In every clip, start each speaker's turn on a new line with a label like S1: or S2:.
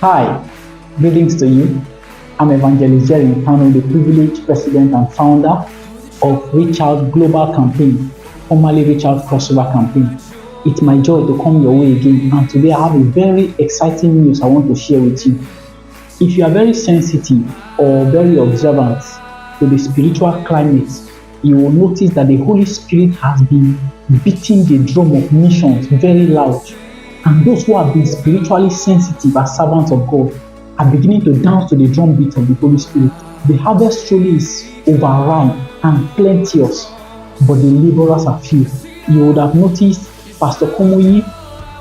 S1: Hi, greetings to you. I'm Evangelist Jerry Kano, the privileged president and founder of Reach Out Global Campaign, formerly Reach Out Crossover Campaign. It's my joy to come your way again, and today I have a very exciting news I want to share with you. If you are very sensitive or very observant to the spiritual climate, you will notice that the Holy Spirit has been beating the drum of missions very loud. And those who have been spiritually sensitive as servants of God are beginning to dance to the drumbeat of the Holy Spirit. The harvest truly is overripe and plenteous, but the laborers are few. You would have noticed Pastor Komoyi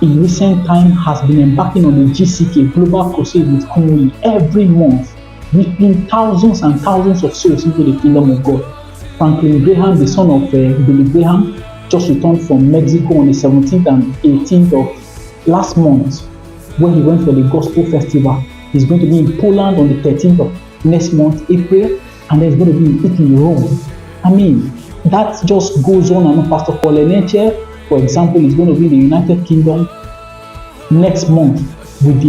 S1: in recent time has been embarking on the GCK Global Crusade with Komoyi every month, reaping thousands and thousands of souls into the kingdom of God. Franklin Graham, the son of Billy Graham, just returned from Mexico on the 17th and 18th of last month when he went for the gospel festival. He's going to be in Poland on the 13th of next month, April, and then he's going to be in Italy, Rome. I mean, that just goes on and on. Pastor Paul Eneche, for example, is going to be in the United Kingdom next month with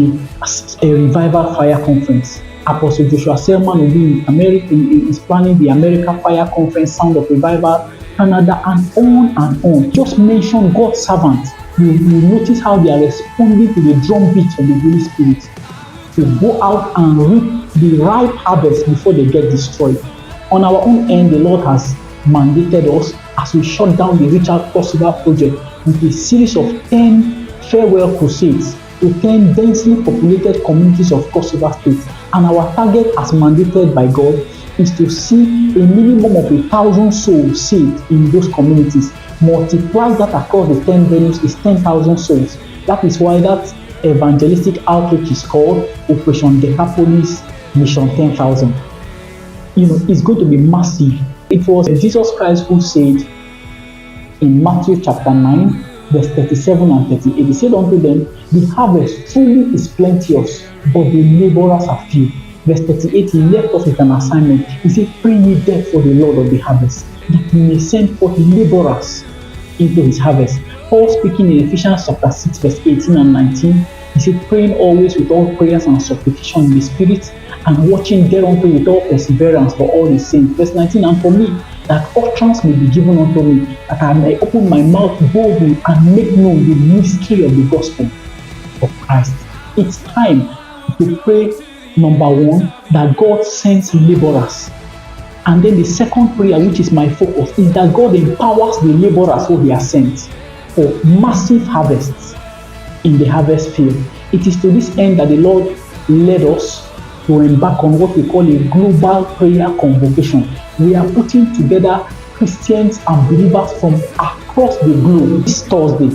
S1: a revival fire conference. Apostle Joshua Selman will be in America, is planning the America Fire Conference, Sound of Revival, Canada, and on. Just mention God's servants. You notice how they are responding to the drumbeat of the Holy Spirit to go out and reap the ripe harvest before they get destroyed. On our own end, the Lord has mandated us as we shut down the Reach Out Crossover project with a series of 10 farewell crusades to 10 densely populated communities of crossover states. And our target, as mandated by God, is to see a minimum of 1,000 souls saved in those communities. Multiply that across the 10 venues is 10,000 souls. That is why that evangelistic outreach is called Operation Decapolis Mission 10,000. It's going to be massive. It was Jesus Christ who said in Matthew chapter 9, verse 37 and 38, he said unto them, the harvest truly is plenteous, but the laborers are few. Verse 38, he left us with an assignment. He said, pray ye therefore the Lord of the harvest, that he may send forth laborers into his harvest. Paul, speaking in Ephesians chapter 6, verse 18 and 19, he said, praying always with all prayers and supplication in the Spirit, and watching thereunto with all perseverance for all the saints. Verse 19, and for me, that utterance may be given unto me, that I may open my mouth boldly and make known the mystery of the gospel of Christ. It's time to pray, number one, that God sends laborers. And then the second prayer, which is my focus, is that God empowers the laborers who he has sent for massive harvests in the harvest field. It is to this end that the Lord led us to embark on what we call a global prayer convocation. We are putting together Christians and believers from across the globe this Thursday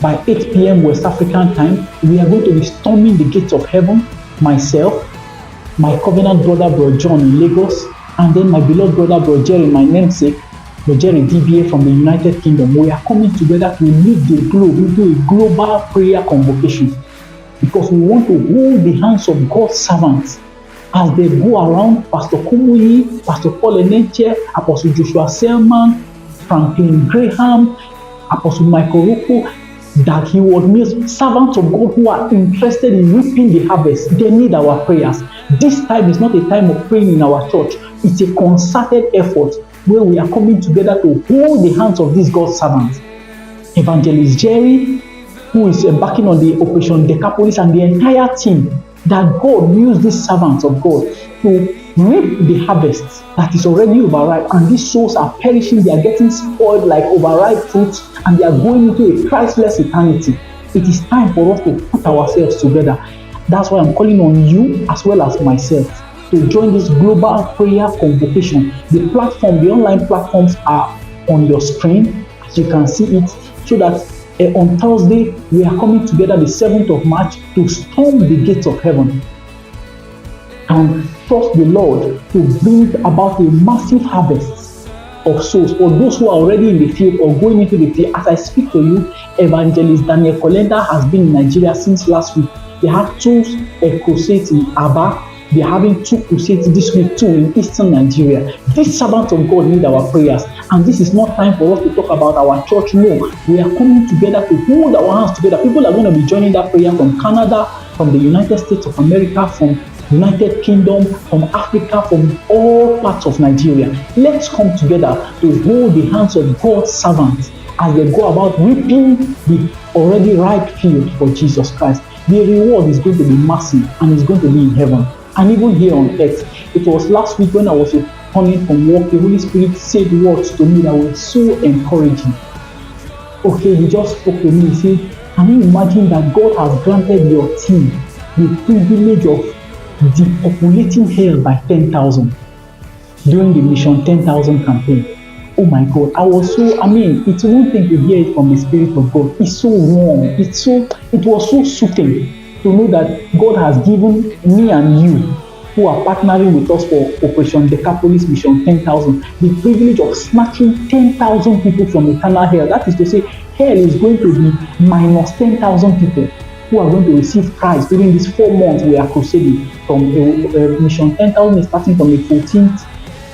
S1: by 8 p.m. West African time. We are going to be storming the gates of heaven. Myself, my covenant brother, Bro John in Lagos, and then my beloved brother, Bro Jerry, my namesake, Bro Jerry DBA from the United Kingdom. We are coming together to lead the globe into a global prayer convocation because we want to hold the hands of God's servants as they go around. Pastor Komoyi, Pastor Paul Eneche, Apostle Joshua Selman, Franklin Graham, Apostle Michael Rocco, that he would meet servants of God who are interested in reaping the harvest. They need our prayers. This time is not a time of praying in our church. It's a concerted effort where we are coming together to hold the hands of these God's servants. Evangelist Jerry, who is embarking on the Operation Decapolis, and the entire team, that God used these servants of God to reap the harvest that is already overripe, and these souls are perishing. They are getting spoiled like overripe fruits, and they are going into a Christless eternity. It is time for us to put ourselves together. That's why I'm calling on you as well as myself to join this global prayer convocation. The platform, the online platforms are on your screen, as you can see it, so that on Thursday we are coming together the 7th of March to storm the gates of heaven and trust the Lord to bring about a massive harvest of souls for those who are already in the field or going into the field. As I speak to you, Evangelist Daniel Kolenda has been in Nigeria since last week. They have 2 crusades in Aba. They are having 2 crusades this week too in eastern Nigeria. These servants of God need our prayers, and this is not time for us to talk about our church. No, we are coming together to hold our hands together. People are going to be joining that prayer from Canada, from the United States of America, from United Kingdom, from Africa, from all parts of Nigeria. Let's come together to hold the hands of God's servants as they go about reaping the already ripe field for Jesus Christ. The reward is going to be massive and it's going to be in heaven and even here on earth. It was last week when I was returning from work, the Holy Spirit said words to me that were so encouraging. Okay, he just spoke to me. He said, can you imagine that God has granted your team the privilege of depopulating hell by 10,000 during the Mission 10,000 campaign? Oh my God, it's one thing to hear it from the Spirit of God. It's so warm. It was so soothing to know that God has given me and you, who are partnering with us for Operation Decapolis Mission 10,000, the privilege of snatching 10,000 people from eternal hell. That is to say, hell is going to be minus 10,000 people who are going to receive Christ during these 4 months we are crusading. From Mission 10,000 is starting from the 14th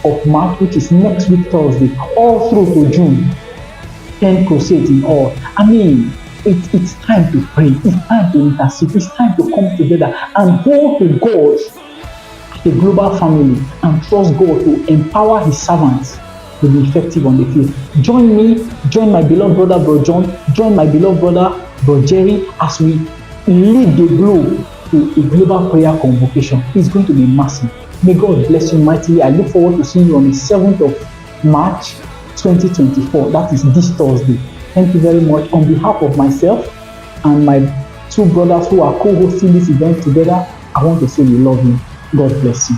S1: of March, which is next week Thursday, all through to June. 10 crusades in all. It's time to pray. It's time to intercede. It's time to come together and go to God, the global family, and trust God to empower His servants to be effective on the field. Join me, join my beloved brother, Bro John, join my beloved brother, Bro Jerry, as we lead the globe to a global prayer convocation. It's going to be massive. May God bless you mightily. I look forward to seeing you on the 7th of March 2024. That is this Thursday. Thank you very much. On behalf of myself and my 2 brothers who are co-hosting this event together, I want to say we love you. God bless you.